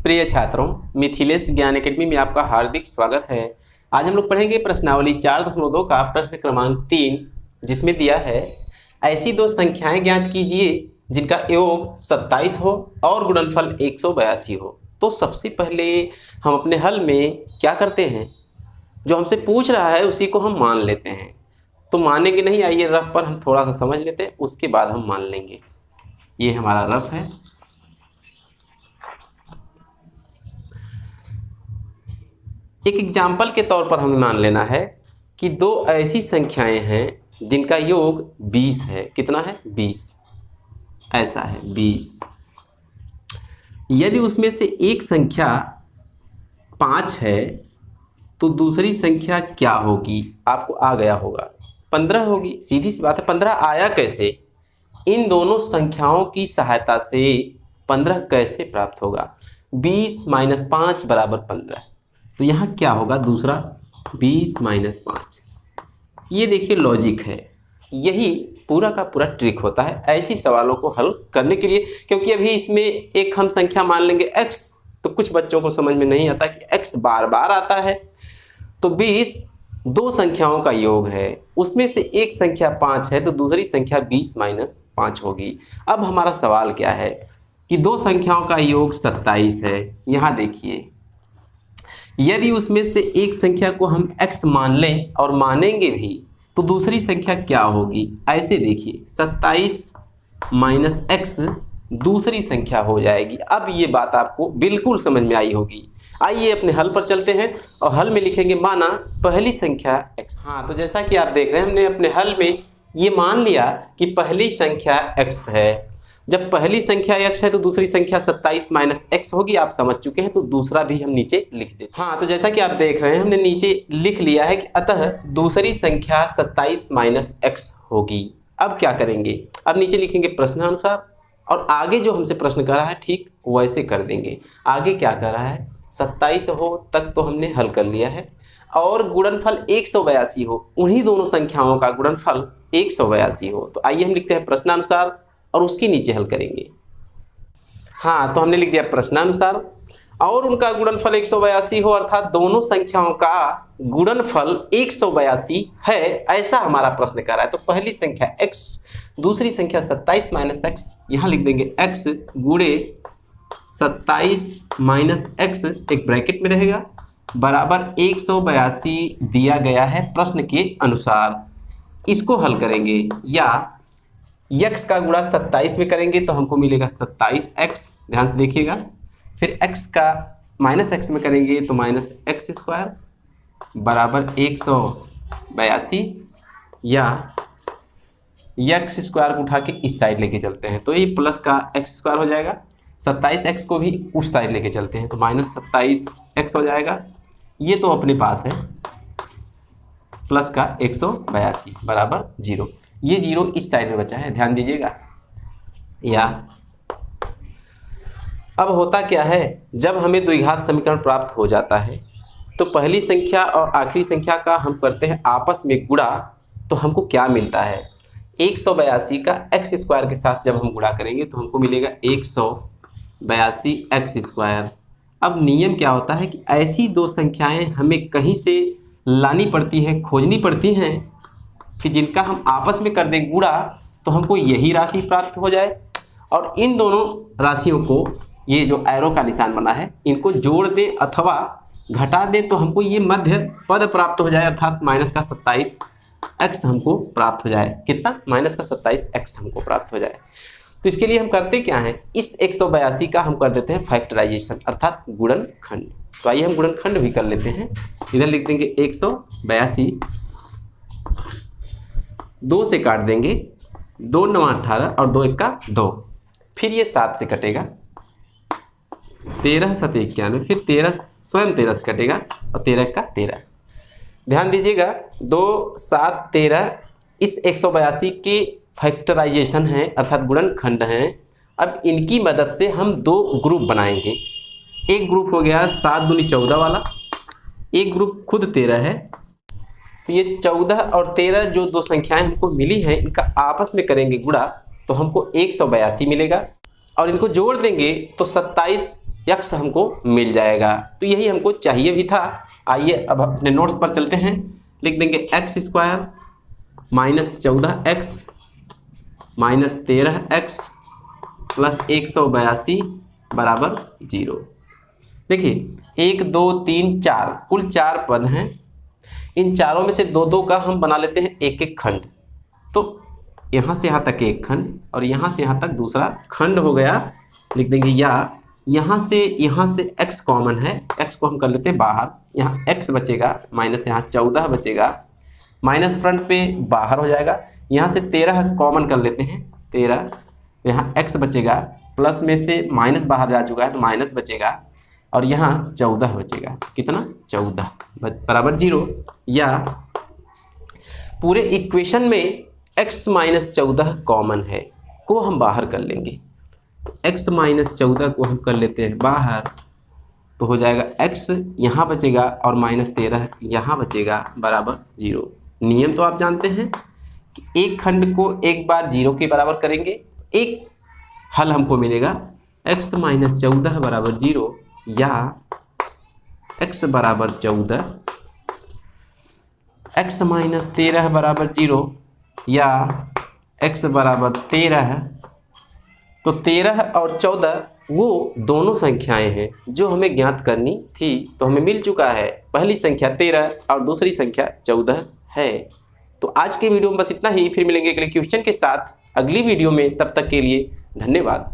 प्रिय छात्रों, मिथिलेश ज्ञान एकेडमी में आपका हार्दिक स्वागत है। आज हम लोग पढ़ेंगे प्रश्नावली 4.2 का प्रश्न क्रमांक 3, जिसमें दिया है ऐसी दो संख्याएं ज्ञात कीजिए जिनका योग 27 हो और गुणनफल 182 हो। तो सबसे पहले हम अपने हल में क्या करते हैं, जो हमसे पूछ रहा है उसी को हम मान लेते हैं। तो मानेंगे नहीं, आइए रफ पर हम थोड़ा सा समझ लेते हैं, उसके बाद हम मान लेंगे। ये हमारा रफ है। एक एग्जाम्पल के तौर पर हमें मान लेना है कि दो ऐसी संख्याएं हैं जिनका योग 20 है। कितना है? 20। ऐसा है 20। यदि उसमें से एक संख्या 5 है तो दूसरी संख्या क्या होगी? आपको आ गया होगा, 15 होगी। सीधी सी बात है। 15 आया कैसे? इन दोनों संख्याओं की सहायता से 15 कैसे प्राप्त होगा? 20 - 5 = 15। तो यहाँ क्या होगा? दूसरा 20 - 5। ये देखिए लॉजिक है। यही पूरा का पूरा ट्रिक होता है ऐसी सवालों को हल करने के लिए, क्योंकि अभी इसमें एक हम संख्या मान लेंगे x, तो कुछ बच्चों को समझ में नहीं आता कि x बार बार आता है। तो 20 दो संख्याओं का योग है, उसमें से एक संख्या 5 है तो दूसरी संख्या 20 - 5 होगी। अब हमारा सवाल क्या है कि दो संख्याओं का योग 27 है। यहाँ देखिए, यदि उसमें से एक संख्या को हम x मान लें और मानेंगे भी तो दूसरी संख्या क्या होगी? ऐसे देखिए, 27 - x दूसरी संख्या हो जाएगी। अब ये बात आपको बिल्कुल समझ में आई होगी। आइए अपने हल पर चलते हैं और हल में लिखेंगे माना पहली संख्या x। हाँ, तो जैसा कि आप देख रहे हैं, हमने अपने हल में ये मान लिया कि पहली संख्या x है। जब पहली संख्या x है तो दूसरी संख्या 27 - x होगी। आप समझ चुके हैं, तो दूसरा भी हम नीचे लिख देते हैं। हाँ, तो जैसा कि आप देख रहे हैं, हमने नीचे लिख लिया है कि अतः दूसरी संख्या 27 - x होगी। अब क्या करेंगे? अब नीचे लिखेंगे प्रश्नानुसार, और आगे जो हमसे प्रश्न कर रहा है ठीक वैसे कर देंगे। आगे क्या कर रहा है? 27 हो तक तो हमने हल कर लिया है, और गुणनफल 182 हो, उन्हीं दोनों संख्याओं का गुणनफल 182 हो। तो आइए हम लिखते हैं प्रश्नानुसार और उसके नीचे हल करेंगे। हाँ, तो हमने लिख दिया प्रश्नानुसार और उनका गुणनफल 182 हो, अर्थात दोनों संख्याओं का गुणनफल 182 है, ऐसा हमारा प्रश्न कर रहा है। तो पहली संख्या x, दूसरी संख्या 27 - x, यहाँ लिख देंगे x गुणे 27 - x, एक ब्रैकेट में रहेगा, बराबर 182 दिया गया है प्रश्न के अनुसार। इसको हल करेंगे, या x का गुणा 27 में करेंगे तो हमको मिलेगा 27x। ध्यान से देखिएगा। फिर x का -x में करेंगे तो -x² बराबर 182, या x² को उठा के इस साइड लेके चलते हैं तो ये प्लस का x² हो जाएगा। 27x को भी उस साइड लेके चलते हैं तो -27x हो जाएगा। ये तो अपने पास है, प्लस का 182 बराबर 0। ये 0 इस साइड में बचा है, ध्यान दीजिएगा। या अब होता क्या है, जब हमें द्विघात समीकरण प्राप्त हो जाता है तो पहली संख्या और आखिरी संख्या का हम करते हैं आपस में गुणा, तो हमको क्या मिलता है? 182 का x² के साथ जब हम गुणा करेंगे तो हमको मिलेगा 182x²। अब नियम क्या होता है कि ऐसी दो संख्याएं हमें कहीं से लानी पड़ती हैं, खोजनी पड़ती हैं कि जिनका हम आपस में कर दें गुणा तो हमको यही राशि प्राप्त हो जाए, और इन दोनों राशियों को, ये जो एरो का निशान बना है, इनको जोड़ दें अथवा घटा दें तो हमको ये मध्य पद प्राप्त हो जाए, अर्थात -27x हमको प्राप्त हो जाए। कितना? -27x हमको प्राप्त हो जाए। तो इसके लिए हम करते क्या हैं, इस 182 का हम कर देते हैं फैक्टराइजेशन, अर्थात गुणनखंड। तो आइए हम गुणनखंड भी कर लेते हैं। इधर लिख देंगे 182, 2 से काट देंगे, 2 × 9 = 18 और 2 × 1 = 2। फिर ये 7 से कटेगा, 13 × 7 = 91, फिर 13 स्वयं 13 से कटेगा और 13 × 1 = 13। ध्यान दीजिएगा, 2, 7, 13 इस 182 के फैक्टराइजेशन है, अर्थात गुणनखंड हैं। अब इनकी मदद से हम दो ग्रुप बनाएंगे। एक ग्रुप हो गया 7 दूनी 14 वाला, एक ग्रुप खुद 13 है। तो ये 14 और 13 जो दो संख्याएं हमको मिली हैं, इनका आपस में करेंगे गुणा तो हमको 182 मिलेगा, और इनको जोड़ देंगे तो 27 x हमको मिल जाएगा। तो यही हमको चाहिए भी था। आइए अब अपने नोट्स पर चलते हैं। लिख देंगे x² minus 14x minus 13x plus 182 बराबर 0। देखिए 1 2 3 4 कुल 4 पद हैं। इन चारों में से दो दो का हम बना लेते हैं एक एक खंड। तो यहाँ से यहाँ तक एक खंड और यहाँ से यहाँ तक दूसरा खंड हो गया। लिख देंगे या यहाँ से x कॉमन है, x को हम कर लेते हैं बाहर। यहाँ x बचेगा माइनस यहाँ 14 बचेगा, माइनस फ्रंट पे बाहर हो जाएगा। यहाँ से 13 कॉमन कर लेते हैं, 13 यहाँ x बचेगा, प्लस में से माइनस बाहर जा चुका है तो माइनस बचेगा और यहाँ 14 बचेगा। कितना? 14 बराबर 0। या पूरे इक्वेशन में x माइनस 14 कॉमन है को हम बाहर कर लेंगे। तो x माइनस 14 को हम कर लेते हैं बाहर, तो हो जाएगा x यहाँ बचेगा और माइनस 13 यहाँ बचेगा बराबर 0। नियम तो आप जानते हैं कि एक खंड को एक बार 0 के बराबर करेंगे तो एक हल हमको मिलेगा x माइनस 14 बराबर 0 या x बराबर 14, x माइनस 13 बराबर 0 या x बराबर 13। तो 13 और 14 वो दोनों संख्याएं हैं जो हमें ज्ञात करनी थी, तो हमें मिल चुका है। पहली संख्या 13 और दूसरी संख्या 14 है। तो आज के वीडियो में बस इतना ही। फिर मिलेंगे अगले क्वेश्चन के साथ अगली वीडियो में। तब तक के लिए धन्यवाद।